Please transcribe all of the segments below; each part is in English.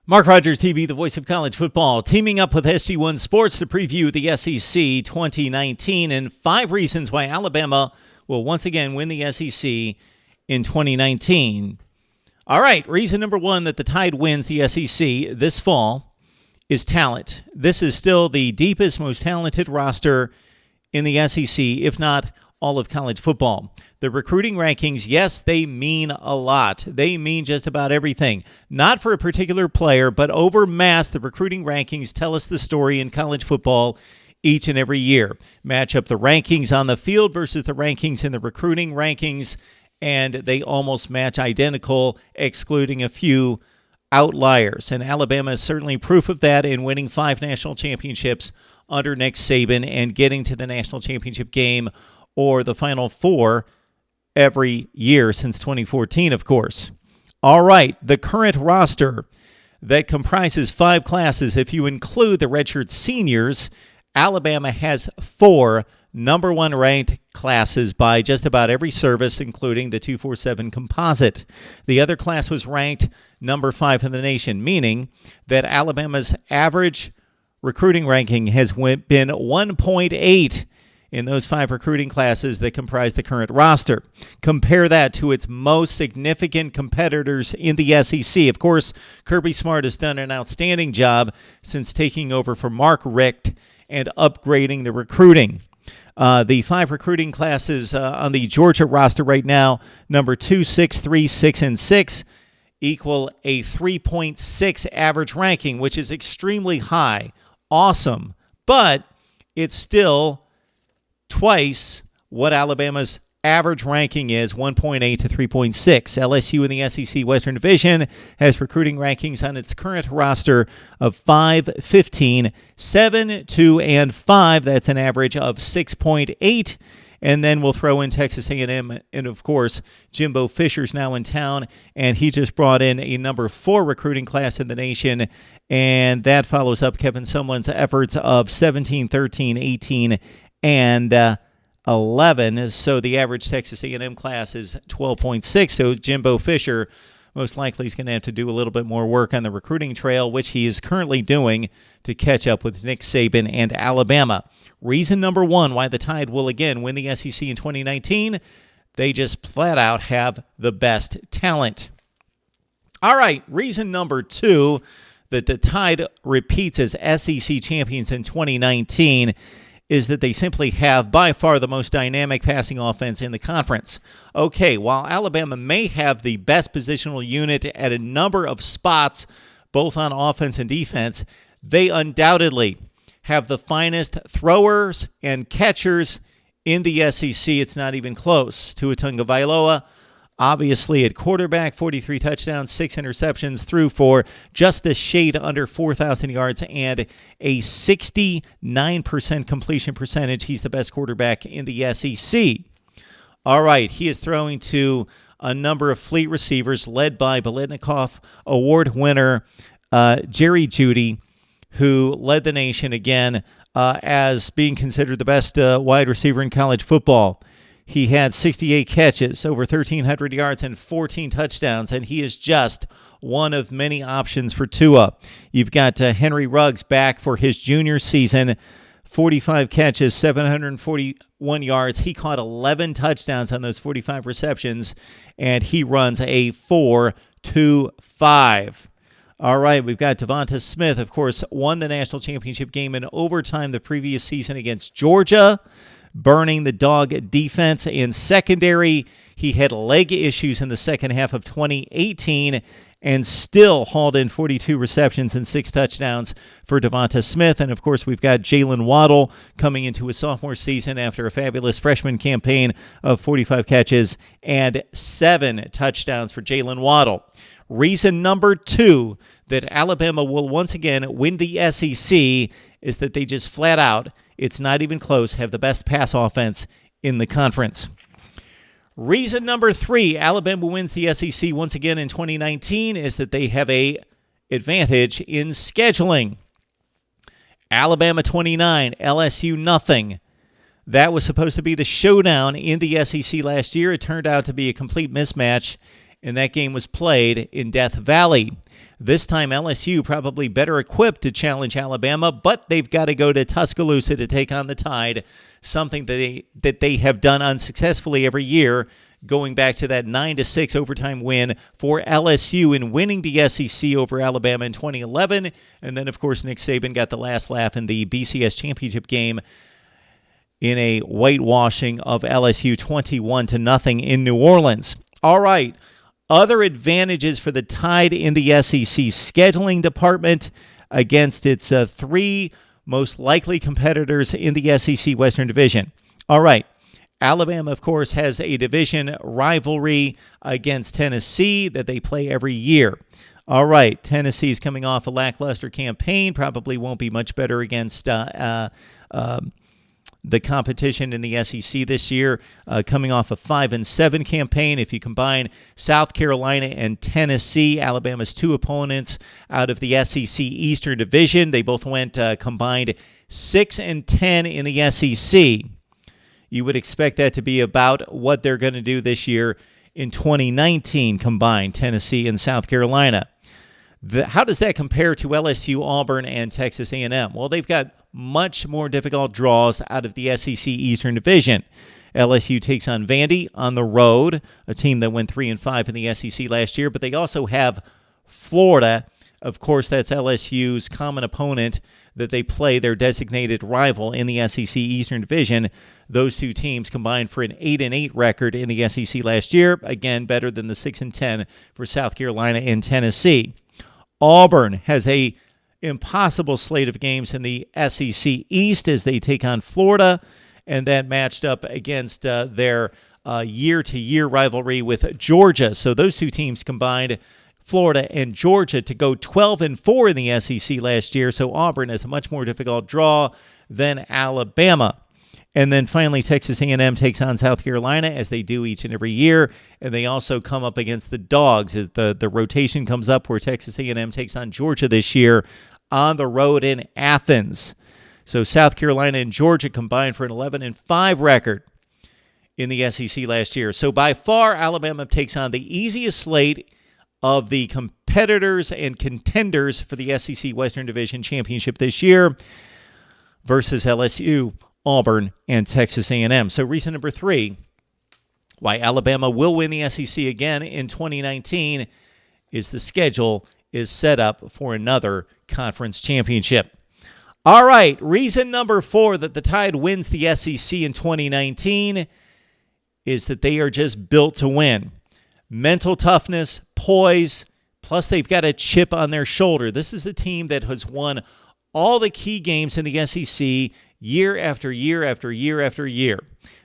Mark Rogers TV, the voice of college football, teaming up with SG1 Sports to preview the SEC 2019 and 5 reasons why Alabama will once again win the SEC in 2019. All right, reason number 1 that the Tide wins the SEC this fall is talent. This is still the deepest, most talented roster in the SEC, if not all of college football. The recruiting rankings, yes, they mean a lot. They mean just about everything. Not for a particular player, but over mass, the recruiting rankings tell us the story in college football each and every year. Match up the rankings on the field versus the rankings in the recruiting rankings, and they almost match identical, excluding a few outliers. And Alabama is certainly proof of that in winning 5 national championships under Nick Saban and getting to the national championship game or the Final Four every year since 2014, of course. All right, the current roster that comprises 5 classes, if you include the redshirt seniors, Alabama has 4 number 1 ranked classes by just about every service, including the 247 composite. The other class was ranked number 5 in the nation, meaning that Alabama's average recruiting ranking has been 1.8 in those 5 recruiting classes that comprise the current roster. Compare that to its most significant competitors in the SEC. Of course, Kirby Smart has done an outstanding job since taking over for Mark Richt and upgrading the recruiting. The 5 recruiting classes on the Georgia roster right now, number 2, 6, 3, 6, and 6, equal a 3.6 average ranking, which is extremely high. Awesome. But it's still twice what Alabama's average ranking is, 1.8 to 3.6. LSU in the SEC Western Division has recruiting rankings on its current roster of 5, 15, 7, 2, and 5. That's an average of 6.8. And then we'll throw in Texas A&M, and of course, Jimbo Fisher's now in town, and he just brought in a number 4 recruiting class in the nation, and that follows up Kevin Sumlin's efforts of 17, 13, 18, and 11. So the average Texas A&M class is 12.6. So Jimbo Fisher most likely is going to have to do a little bit more work on the recruiting trail, which he is currently doing to catch up with Nick Saban and Alabama. Reason number 1 why the Tide will again win the SEC in 2019, they just flat out have the best talent. All right, reason number 2 that the Tide repeats as SEC champions in 2019 is that they simply have by far the most dynamic passing offense in the conference. Okay, while Alabama may have the best positional unit at a number of spots, both on offense and defense, they undoubtedly have the finest throwers and catchers in the SEC. It's not even close. Tua Tagovailoa, obviously at quarterback, 43 touchdowns, 6 interceptions, threw for just a shade under 4,000 yards and a 69% completion percentage. He's the best quarterback in the SEC. All right, he is throwing to a number of fleet receivers led by Biletnikoff Award winner Jerry Jeudy, who led the nation again as being considered the best wide receiver in college football. He had 68 catches, over 1,300 yards, and 14 touchdowns, and he is just one of many options for Tua. You've got Henry Ruggs back for his junior season, 45 catches, 741 yards. He caught 11 touchdowns on those 45 receptions, and he runs a 4.25. All right, we've got Devonta Smith, of course, won the national championship game in overtime the previous season against Georgia, burning the dog defense in secondary. He had leg issues in the second half of 2018 and still hauled in 42 receptions and 6 touchdowns for Devonta Smith. And, of course, we've got Jalen Waddle coming into his sophomore season after a fabulous freshman campaign of 45 catches and 7 touchdowns for Jalen Waddle. Reason number 2 that Alabama will once again win the SEC is that they just flat out, it's not even close, have the best pass offense in the conference. Reason number 3, Alabama wins the SEC once again in 2019 is that they have a advantage in scheduling. Alabama 29, LSU nothing. That was supposed to be the showdown in the SEC last year. It turned out to be a complete mismatch, and that game was played in Death Valley. This time LSU probably better equipped to challenge Alabama, but they've got to go to Tuscaloosa to take on the Tide, something that they have done unsuccessfully every year, going back to that 9-6 overtime win for LSU in winning the SEC over Alabama in 2011. And then, of course, Nick Saban got the last laugh in the BCS championship game in a whitewashing of LSU 21-0 in New Orleans. All right, other advantages for the Tide in the SEC scheduling department against its three most likely competitors in the SEC Western Division. All right, Alabama, of course, has a division rivalry against Tennessee that they play every year. All right, Tennessee's coming off a lackluster campaign, probably won't be much better against the competition in the SEC this year, coming off a 5-7 campaign. If you combine South Carolina and Tennessee, Alabama's two opponents out of the SEC Eastern Division, they both went combined 6-10 in the SEC. You would expect that to be about what they're going to do this year in 2019 combined, Tennessee and South Carolina. How does that compare to LSU, Auburn, and Texas A&M? Well, they've got much more difficult draws out of the SEC Eastern Division. LSU takes on Vandy on the road, a team that went 3-5 in the SEC last year, but they also have Florida. Of course, that's LSU's common opponent that they play, their designated rival in the SEC Eastern Division. Those two teams combined for an 8-8 record in the SEC last year. Again, better than the 6-10 for South Carolina and Tennessee. Auburn has a impossible slate of games in the SEC East as they take on Florida, and that matched up against their year-to-year rivalry with Georgia. So those two teams combined, Florida and Georgia, to go 12-4 in the SEC last year. So Auburn has a much more difficult draw than Alabama. And then finally, Texas A&M takes on South Carolina, as they do each and every year, and they also come up against the Dogs. The rotation comes up where Texas A&M takes on Georgia this year on the road in Athens. So South Carolina and Georgia combined for an 11-5 record in the SEC last year. So by far, Alabama takes on the easiest slate of the competitors and contenders for the SEC Western Division Championship this year versus LSU, Auburn, and Texas A&M. So reason number 3 why Alabama will win the SEC again in 2019 is the schedule is set up for another conference championship. All right, reason number 4 that the Tide wins the SEC in 2019 is that they are just built to win. Mental toughness, poise, plus they've got a chip on their shoulder. This is a team that has won all the key games in the SEC year after year after year after year.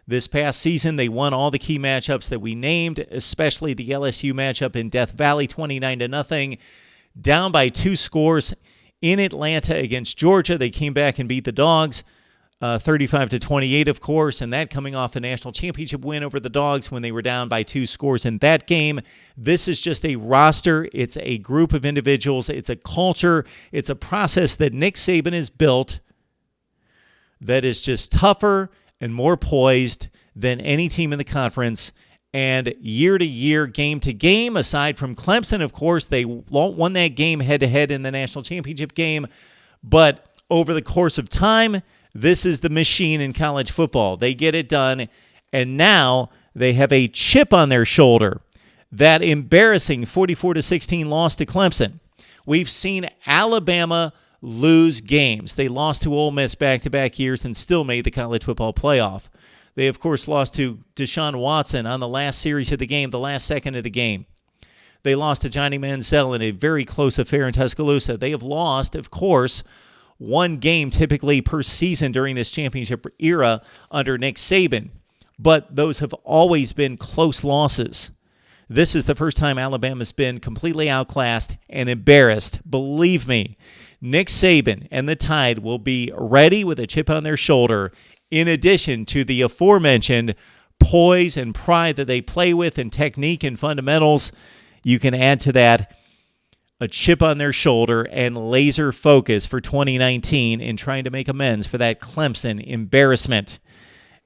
This past season, they won all the key matchups that we named, especially the LSU matchup in Death Valley, 29-0, down by 2 scores in Atlanta against Georgia. They came back and beat the Dogs, 35-28, of course, and that coming off a national championship win over the Dogs when they were down by 2 scores in that game. This is just a roster. It's a group of individuals. It's a culture. It's a process that Nick Saban has built that is just tougher and more poised than any team in the conference. And year to year, game to game, aside from Clemson, of course, they won that game head-to-head in the national championship game. But over the course of time, this is the machine in college football. They get it done, and now they have a chip on their shoulder. That embarrassing 44-16 loss to Clemson. We've seen Alabama lose games. They lost to Ole Miss back-to-back years and still made the college football playoff. They, of course, lost to Deshaun Watson on the last series of the game, the last second of the game. They lost to Johnny Manziel in a very close affair in Tuscaloosa. They have lost, of course, one game typically per season during this championship era under Nick Saban. But those have always been close losses. This is the first time Alabama's been completely outclassed and embarrassed. Believe me, Nick Saban and the Tide will be ready with a chip on their shoulder, in addition to the aforementioned poise and pride that they play with and technique and fundamentals. You can add to that a chip on their shoulder and laser focus for 2019 in trying to make amends for that Clemson embarrassment.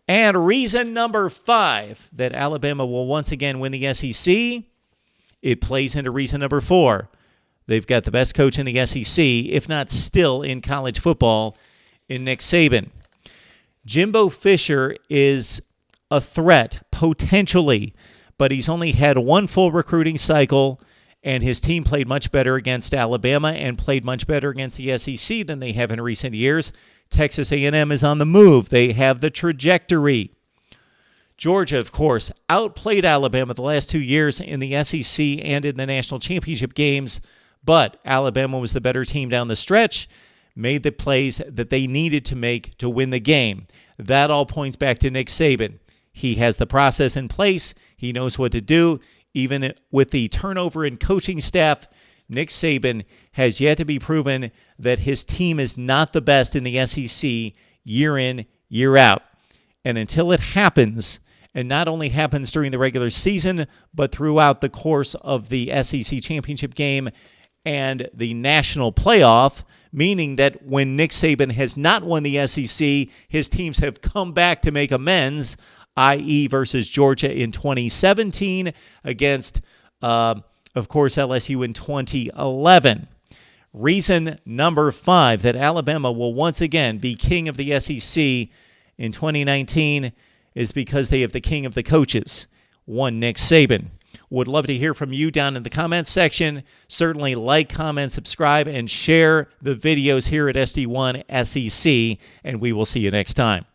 And reason number 5 that Alabama will once again win the SEC, it plays into reason number 4. They've got the best coach in the SEC, if not still in college football, in Nick Saban. Jimbo Fisher is a threat, potentially, but he's only had one full recruiting cycle, and his team played much better against Alabama and played much better against the SEC than they have in recent years. Texas A&M is on the move. They have the trajectory. Georgia, of course, outplayed Alabama the last 2 years in the SEC and in the national championship games, but Alabama was the better team down the stretch, made the plays that they needed to make to win the game. That all points back to Nick Saban. He has the process in place. He knows what to do. Even with the turnover in coaching staff, Nick Saban has yet to be proven that his team is not the best in the SEC year in, year out. And until it happens, and not only happens during the regular season, but throughout the course of the SEC championship game and the national playoff, meaning that when Nick Saban has not won the SEC, his teams have come back to make amends, i.e. versus Georgia in 2017 against, of course, LSU in 2011. Reason number 5 that Alabama will once again be king of the SEC in 2019 is because they have the king of the coaches, one Nick Saban. Would love to hear from you down in the comments section. Certainly like, comment, subscribe, and share the videos here at SD1 SEC, and we will see you next time.